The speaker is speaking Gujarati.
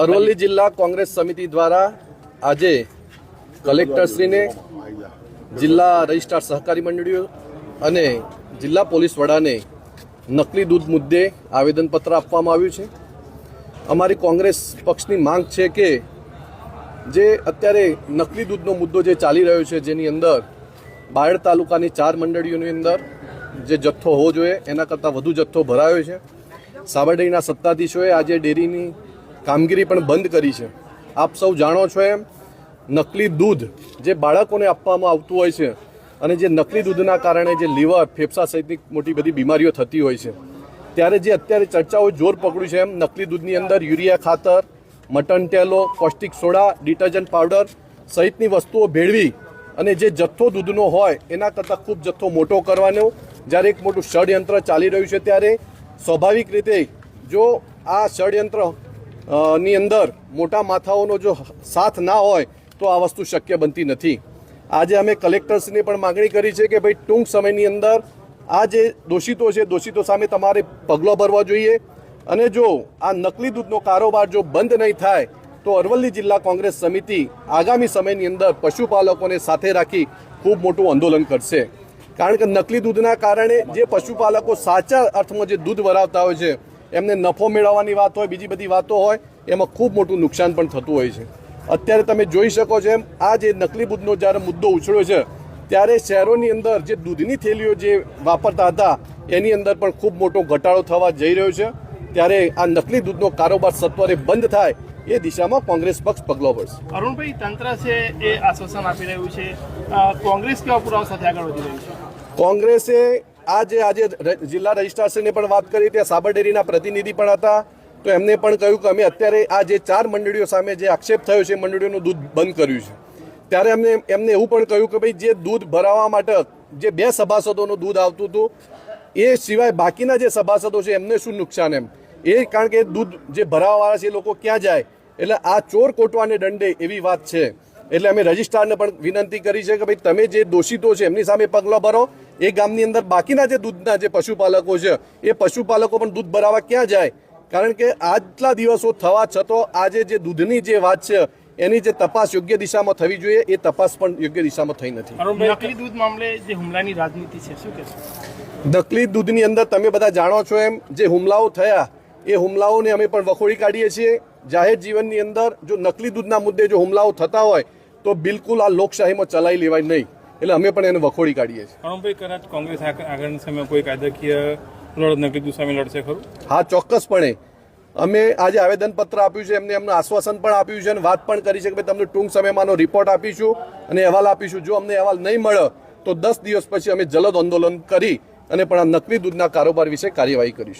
અરવલ્લી જિલ્લા કોંગ્રેસ સમિતિ દ્વારા આજે કલેક્ટરશ્રીને, જિલ્લા રજિસ્ટ્રાર સહકારી મંડળીઓ અને જિલ્લા પોલીસ વડાને નકલી દૂધ મુદ્દે આવેદનપત્ર આપવામાં આવ્યું છે. અમારી કોંગ્રેસ પક્ષની માંગ છે કે જે અત્યારે નકલી દૂધનો મુદ્દો જે ચાલી રહ્યો છે, જેની અંદર બાયડ તાલુકાની 4 મંડળીઓની અંદર જે જથ્થો હોવો જોઈએ એના કરતાં વધુ જથ્થો ભરાયો છે. સાબરડેરીના સત્તાધીશોએ આજે ડેરીની કામગીરી પણ બંધ કરી છે. આપ સૌ જાણો છો એમ નકલી દૂધ જે બાળકોને આપવામાં આવતું હોય છે અને જે નકલી દૂધના કારણે જે લીવર, ફેફસા સહિતની મોટી બધી બીમારીઓ થતી હોય છે, ત્યારે જે અત્યારે ચર્ચાઓ જોર પકડ્યું છે એમ નકલી દૂધની અંદર યુરિયા ખાતર, mutton tallow, caustic soda, detergent powder સહિતની વસ્તુઓ ભેળવી અને જે જથ્થો દૂધનો હોય એના કરતાં ખૂબ જથ્થો મોટો કરવાનો જ્યારે એક મોટું ષડયંત્ર ચાલી રહ્યું છે, ત્યારે સ્વાભાવિક રીતે જો આ ષડયંત્ર ની અંદર મોટા માથાઓનો જો સાથ ના હોય તો આ વસ્તુ શક્ય બનતી નથી. આજે અમે કલેક્ટર્સની પણ માગણી કરી છે કે ભાઈ ટૂંક સમયની અંદર આ જે દોષિતો છે, દોષિતો સામે તમારે પગલાં ભરવા જોઈએ અને જો આ નકલી દૂધનો કારોબાર જો બંધ નહીં થાય તો અરવલ્લી જિલ્લા કોંગ્રેસ સમિતિ આગામી સમયની અંદર પશુપાલકોને સાથે રાખી ખૂબ મોટું આંદોલન કરશે. કારણ કે નકલી દૂધના કારણે જે પશુપાલકો સાચા અર્થમાં જે દૂધ ભરાવતા હોય છે એમને નફો મેળવવાની વાત હોય, બીજી બધી વાતો હોય, એમાં ખૂબ મોટું નુકસાન પણ થતું હોય છે. અત્યારે તમે જોઈ શકો છો એમ આ જે નકલી દૂધનો જ્યારે મુદ્દો ઉછળ્યો છે ત્યારે શહેરોની અંદર જે દૂધની થેલીઓ જે વાપરતા હતા એની અંદર પણ ખૂબ મોટો ઘટાડો થવા જઈ રહ્યો છે. ત્યારે આ નકલી દૂધનો કારોબાર સત્વરે બંધ થાય એ દિશામાં કોંગ્રેસ પક્ષ પગલો ભરશે. અરુણભાઈ, તંત્ર છે એ આશ્વાસન આપી રહ્યું છે, કોંગ્રેસ કેવા પુરાવા સાથે આગળ વધી રહ્યું છે? કોંગ્રેસે આજે જિલ્લા રજિસ્ટ્રારશ્રીને પણ વાત કરી, ત્યાં સાબરડેરીના પ્રતિનિધિ પણ હતા, તો એમને પણ કહ્યું કે અમે અત્યારે આ જે 4 મંડળીઓ સામે જે આક્ષેપ થયો છે મંડળીઓનું દૂધ બંધ કર્યું છે. ત્યારે એમને એવું પણ કહ્યું કે ભાઈ જે દૂધ ભરાવવા માટે જે 2 સભાસદોનું દૂધ આવતું હતું એ સિવાય બાકીના જે સભાસદો છે એમને શું નુકસાન એમ એ, કારણ કે દૂધ જે ભરાવવાવાળા છે એ લોકો ક્યાં જાય, એટલે આ ચોર કોટવાને દંડે એવી વાત છે. એટલે અમે રજિસ્ટ્રારને પણ વિનંતી કરી છે કે ભાઈ તમે જે દોષિતો છે એમની સામે પગલાં ભરો. એ ગામની અંદર બાકીના જે દૂધના જે પશુપાલકો છે એ પશુપાલકો પણ દૂધ ભરાવવા ક્યાં જાય, કારણ કે આટલા દિવસો થવા છતાં આજે જે દૂધની જે વાત છે એની જે તપાસ યોગ્ય દિશામાં થવી જોઈએ એ તપાસ પણ યોગ્ય દિશામાં થઈ નથી. નકલી દૂધ મામલે જે હુમલાની રાજનીતિ છે, શું કહેશો? નકલી દૂધની અંદર તમે બધા જાણો છો એમ જે હુમલાઓ થયા એ હુમલાઓને અમે પણ વખોડી કાઢીએ છીએ. જાહેર જીવનની અંદર જો નકલી દૂધના મુદ્દે જો હુમલાઓ થતા હોય તો બિલકુલ આ લોકશાહીમાં ચલાવી લેવાય નહીં, એટલે અમે પણ એને વખોડી કાઢીએ છીએ. અરુણભાઈ, કદાચ કોંગ્રેસ આગળના સમયમાં કોઈ કાયદાકીય લડત નકલી દૂધ સામે લડશે ખરું? હા, ચોક્કસપણે. અમે આજે આવેદનપત્ર આપ્યું છે, એમનું આશ્વાસન પણ આપ્યું છે અને વાત પણ કરી છે કે તમને ટૂંક સમયમાંનો રિપોર્ટ આપીશું અને અહેવાલ આપીશું. જો અમને અહેવાલ નહીં મળે તો 10 દિવસ પછી અમે જલદ આંદોલન કરી અને પણ આ નકલી દૂધના કારોબાર વિશે કાર્યવાહી કરીશું.